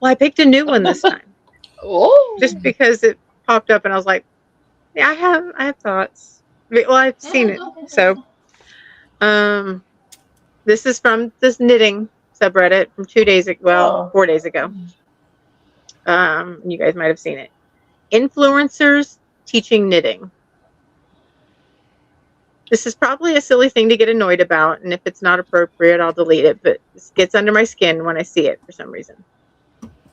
Well, I picked a new one this time. Oh. Just because it popped up and I was like, yeah, I have thoughts. Well, I've seen it. So this is from this knitting subreddit from 2 days ago, well, 4 days ago. You guys might have seen it. Influencers teaching knitting. This is probably a silly thing to get annoyed about, and if it's not appropriate, I'll delete it, but this gets under my skin when I see it for some reason.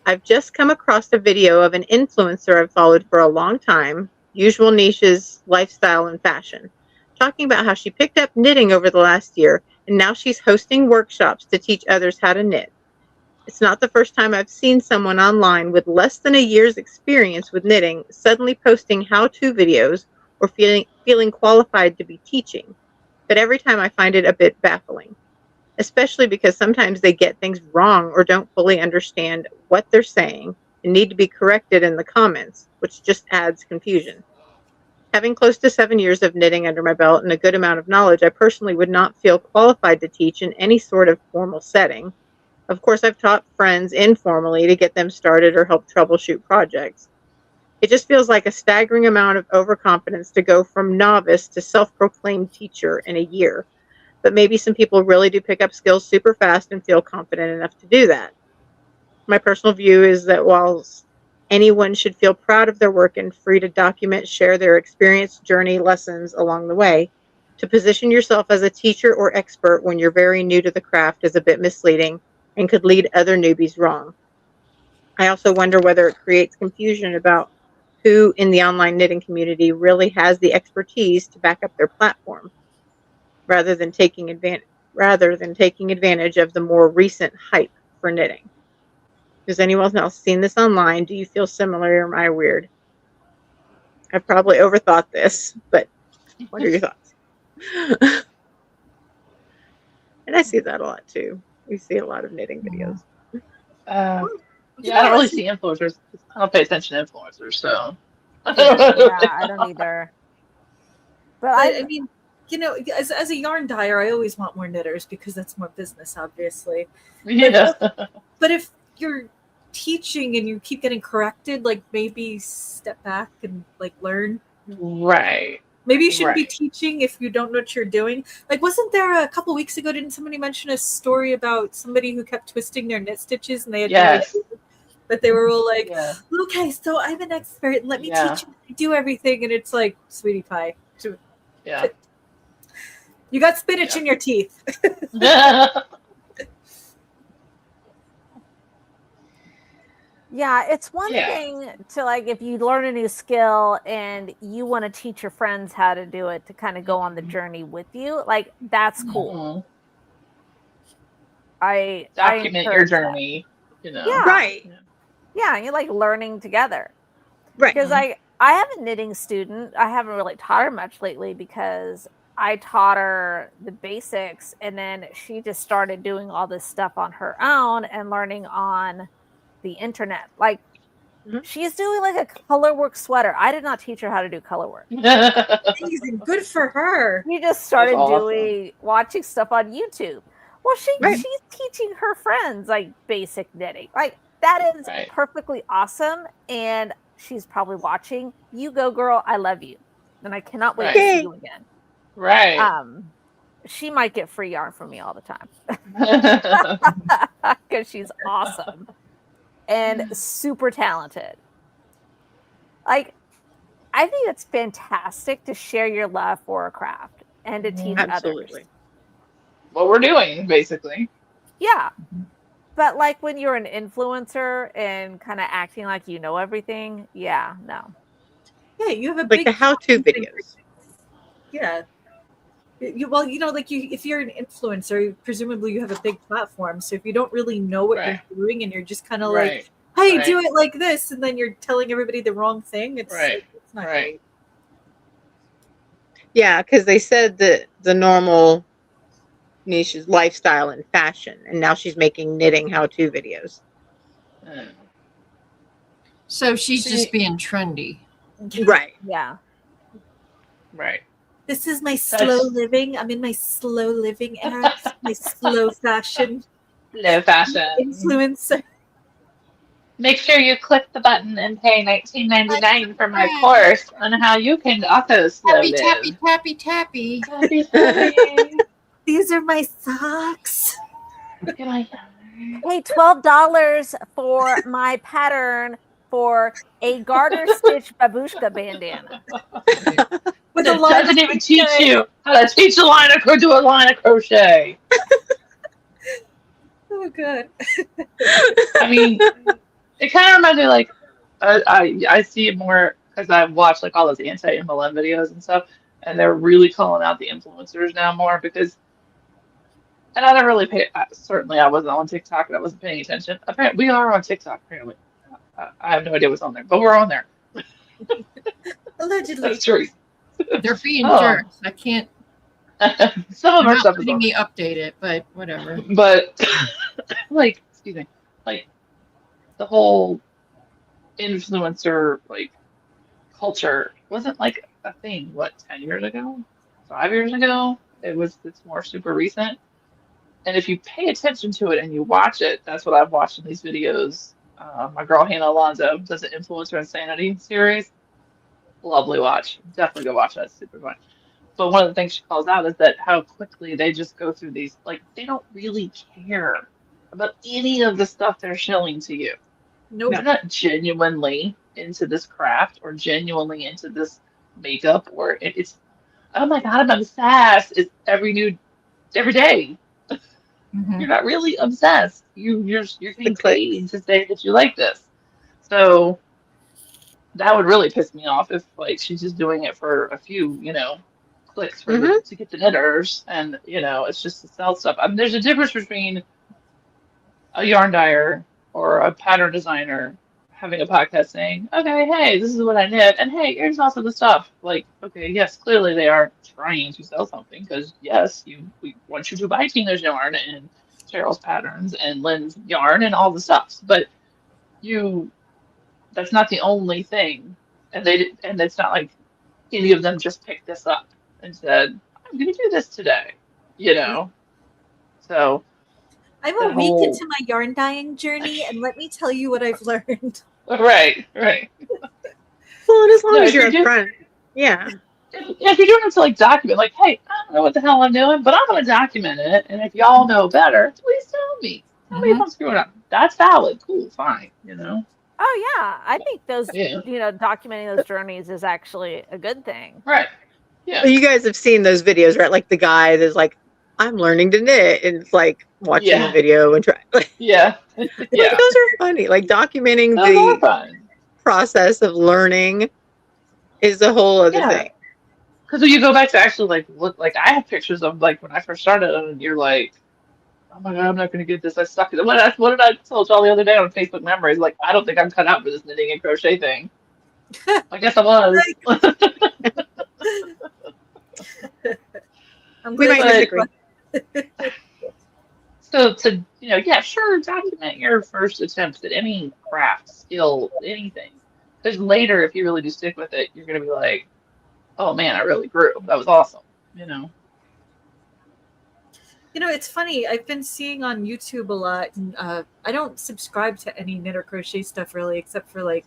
I've just come across a video of an influencer I've followed for a long time, usual niches, lifestyle, and fashion, talking about how she picked up knitting over the last year, and now she's hosting workshops to teach others how to knit. It's not the first time I've seen someone online with less than a year's experience with knitting suddenly posting how-to videos or feeling qualified to be teaching, but every time I find it a bit baffling, especially because sometimes they get things wrong or don't fully understand what they're saying and need to be corrected in the comments, which just adds confusion. Having close to 7 years of knitting under my belt and a good amount of knowledge, I personally would not feel qualified to teach in any sort of formal setting. Of course, I've taught friends informally to get them started or help troubleshoot projects. It just feels like a staggering amount of overconfidence to go from novice to self-proclaimed teacher in a year. But maybe some people really do pick up skills super fast and feel confident enough to do that. My personal view is that whilst anyone should feel proud of their work and free to document, share their experience, journey, lessons along the way, to position yourself as a teacher or expert when you're very new to the craft is a bit misleading and could lead other newbies wrong. I also wonder whether it creates confusion about who in the online knitting community really has the expertise to back up their platform, rather than taking advantage of the more recent hype for knitting. Has anyone else seen this online? Do you feel similar, or am I weird? I've probably overthought this, but what are your thoughts? And I see that a lot too. We see a lot of knitting videos. Yeah, I don't really see influencers. I don't pay attention to influencers, so. Yeah, I don't either. But I mean, you know, as a yarn dyer, I always want more knitters because that's more business, obviously. Yeah. But if you're teaching and you keep getting corrected, like maybe step back and like learn. Right. Maybe you shouldn't be teaching if you don't know what you're doing. Like, wasn't there a couple weeks ago, didn't somebody mention a story about somebody who kept twisting their knit stitches and they had no idea, but they were all like, okay, so I'm an expert. Let me teach you how to do everything. And it's like, sweetie pie. Yeah. You got spinach in your teeth. Yeah, it's one thing to, like, if you learn a new skill and you want to teach your friends how to do it, to kind of go on the journey with you. Like, that's cool. I document your journey, you know. Yeah. Right. Yeah, you're like learning together. Right. Because I have a knitting student. I haven't really taught her much lately because I taught her the basics and then she just started doing all this stuff on her own and learning on the internet. Like, she's doing like a colorwork sweater. I did not teach her how to do colorwork. Amazing. Good for her. She just started watching stuff on YouTube. Well, she's teaching her friends like basic knitting. Like, that is perfectly awesome. And she's probably watching. You go, girl. I love you. And I cannot wait to see you again. Right. She might get free yarn from me all the time. Because she's awesome. And super talented. Like, I think it's fantastic to share your love for a craft and to teach others. What we're doing, basically. Yeah. But like when you're an influencer and kind of acting like you know everything, no. Yeah, you have a like big the how-to videos. Yeah. If you're an influencer, presumably you have a big platform. So if you don't really know what you're doing and you're just kind of like, hey, do it like this, and then you're telling everybody the wrong thing, it's not great. Yeah, because they said that the normal niche is lifestyle and fashion, and now she's making knitting how-to videos. So she's just being trendy. Right. Yeah. Right. This is my slow living. I'm in my slow living era. My slow fashion. Slow fashion. Influencer. make sure you click the button and pay $19.99 for my course on how you can auto slow Tappy, live. tappy, tappy, tappy. Tappy, tappy. These are my socks. Can I? Pay $12 for my pattern for a garter stitch babushka bandana. With It a line doesn't of even teach crochet. you how to teach a line of do a line of crochet. Oh, good. I mean, it kind of reminds me like I see it more because I've watched like all those anti-MLM videos and stuff, and they're really calling out the influencers now more because, and I don't really pay. Certainly, I wasn't on TikTok and I wasn't paying attention. Apparently, we are on TikTok. Apparently, I have no idea what's on there, but we're on there. Allegedly. That's true. They're being Oh. jerks. I can't. Some of They're our not stuff is letting on me update it, but whatever. But like, excuse me, like the whole influencer like culture wasn't like a thing, what, 10 years ago? 5 years ago? It's more super recent. And if you pay attention to it and you watch it, that's what I've watched in these videos. My girl Hannah Alonso does an Influencer Insanity series. Lovely watch. Definitely go watch that. It's super fun. But one of the things she calls out is that how quickly they just go through these, like, they don't really care about any of the stuff they're showing to you. Nope. They're not genuinely into this craft or genuinely into this makeup or it's, oh my God, I'm obsessed. It's every day. Mhm. You're not really obsessed. You're getting clicks. paid to say that you like this. So that would really piss me off if like she's just doing it for a few, clicks for to get the knitters and it's just to sell stuff. I mean, there's a difference between a yarn dyer or a pattern designer having a podcast saying, okay, hey, this is what I knit, and hey, here's also the stuff. Like, okay, yes, clearly they are trying to sell something because yes, we want you to buy Tina's yarn and Cheryl's patterns and Lynn's yarn and all the stuff, but that's not the only thing, and it's not like any of them just picked this up and said, I'm going to do this today, So I'm that a week whole- into my yarn dyeing journey, and let me tell you what I've learned. Right. Well, and as long No, as if you're you're upfront, yeah. If you're doing it to like document, like, hey, I don't know what the hell I'm doing, but I'm going to document it, and if y'all know better, please tell me. Tell me if I'm screwing up. That's valid. Cool, fine, Oh yeah, I think those Yeah. documenting those journeys is actually a good thing. Right. Yeah. Well, you guys have seen those videos, right? Like the guy that's like, I'm learning to knit, and it's like watching the video and try. Yeah. Like, those are funny. Like documenting Those are the fun. process of learning is a whole other Yeah. thing. Because when you go back to actually like look, like I have pictures of like when I first started, and you're like, oh my God, I'm not going to get this. I suck at it. What did I tell y'all the other day on Facebook Memories? Like, I don't think I'm cut out for this knitting and crochet thing. I guess I was. I'm We glad might you- disagree. So sure, document your first attempts at any craft, skill, anything. Because later, if you really do stick with it, you're going to be like, oh man, I really grew. That was awesome. It's funny. I've been seeing on YouTube a lot. And, I don't subscribe to any knit or crochet stuff really, except for like,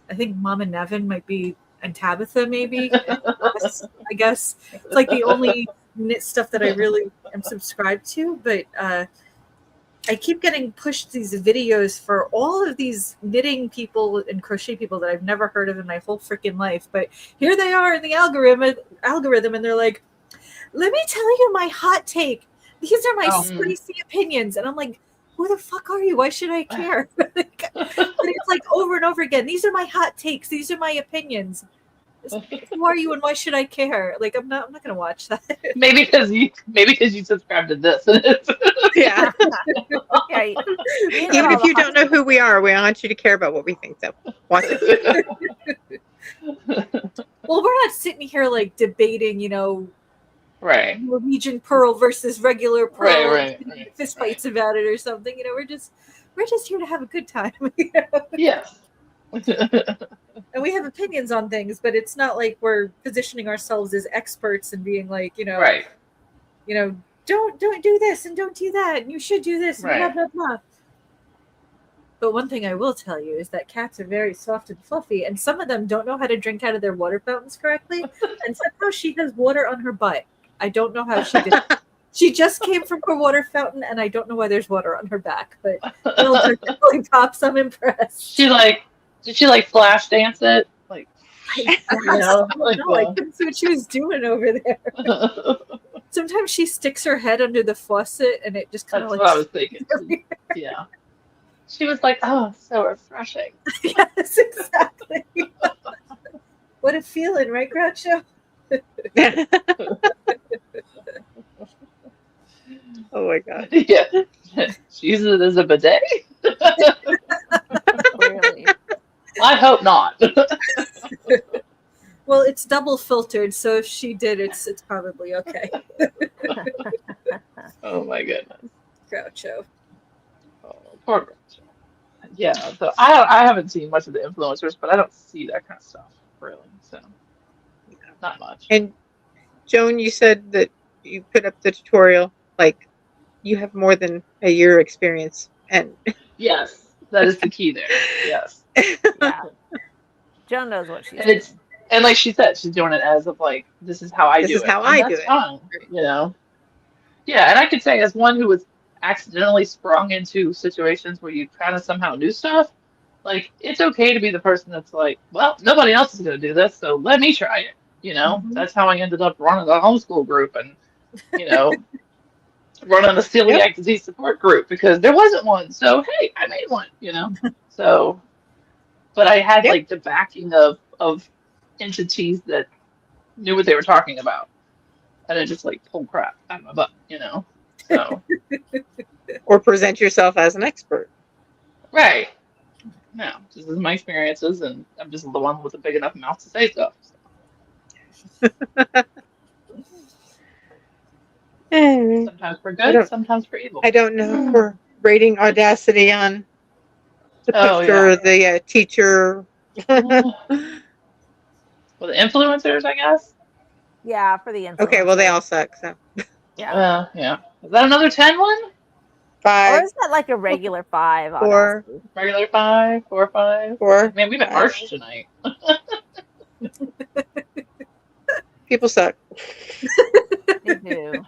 I think Mom and Nevin might be, and Tabitha maybe. I guess it's like the only knit stuff that I really am subscribed to. But I keep getting pushed these videos for all of these knitting people and crochet people that I've never heard of in my whole freaking life. But here they are in the algorithm, and they're like, let me tell you my hot take. These are my spicy opinions. And I'm like, who the fuck are you? Why should I care? But it's like over and over again. These are my hot takes. These are my opinions. Who are you and why should I care? Like, I'm not going to watch that. Maybe because you subscribe to this. Yeah. Yeah, Even if you don't know who we are, we want you to care about what we think. So watch it. Well, we're not sitting here like debating, Right. Norwegian pearl versus regular pearl, Right. fist fights about it or something. We're just here to have a good time. Yes. And we have opinions on things, but it's not like we're positioning ourselves as experts and being like, Right. Don't do this and don't do that, and you should do this, and Right. blah blah blah. But one thing I will tell you is that cats are very soft and fluffy, and some of them don't know how to drink out of their water fountains correctly. And somehow she has water on her butt. I don't know how she did it. She just came from her water fountain, and I don't know why there's water on her back. But little Tickling Pops, I'm impressed. Did she like flash dance it? Like, I couldn't see what she was doing over there. Sometimes she sticks her head under the faucet, and it just kind of That's like. what I was thinking. Yeah. She was like, "Oh, so refreshing." Yes, exactly. What a feeling, right, Groucho? Oh my god. Yeah. She uses it as a bidet? Clearly. I hope not. Well, it's double filtered, so if she did, it's probably okay. Oh my goodness. Groucho. Oh, poor Gretchen. Yeah, so I haven't seen much of the influencers, but I don't see that kind of stuff really. So not much. And Joan, you said that you put up the tutorial, like you have more than a year experience, and Yes, that is the key there. Yes. Yeah. Joan knows what she's And it's doing. and like she said, she's doing it as of like, this is how I This do is it. how And I that's do it. fine, you know. Yeah, and I could say as one who was accidentally sprung into situations where you kind of somehow knew stuff, like it's okay to be the person that's like, well, nobody else is going to do this, so let me try it. You know, that's how I ended up running the homeschool group and, you know, running the celiac disease support group because there wasn't one. So hey, I made one. You know, so but I had like the backing of entities that knew what they were talking about. I didn't just like pull crap out of my butt, you know. So or present yourself as an expert. right. No, this is my experiences, and I'm just the one with a big enough mouth to say stuff. Sometimes for good, sometimes for evil. I don't know if we're rating Audacity on the Oh, picture yeah. of the teacher. Well, the influencers, I guess. Yeah, for the influencers. Okay, well they all suck. So Yeah. Yeah. Is that another 10 one? Or 5, is that like a regular 5? 4, Regular 5, 4, 5. 4. Man, we've been harsh tonight. People suck. They do.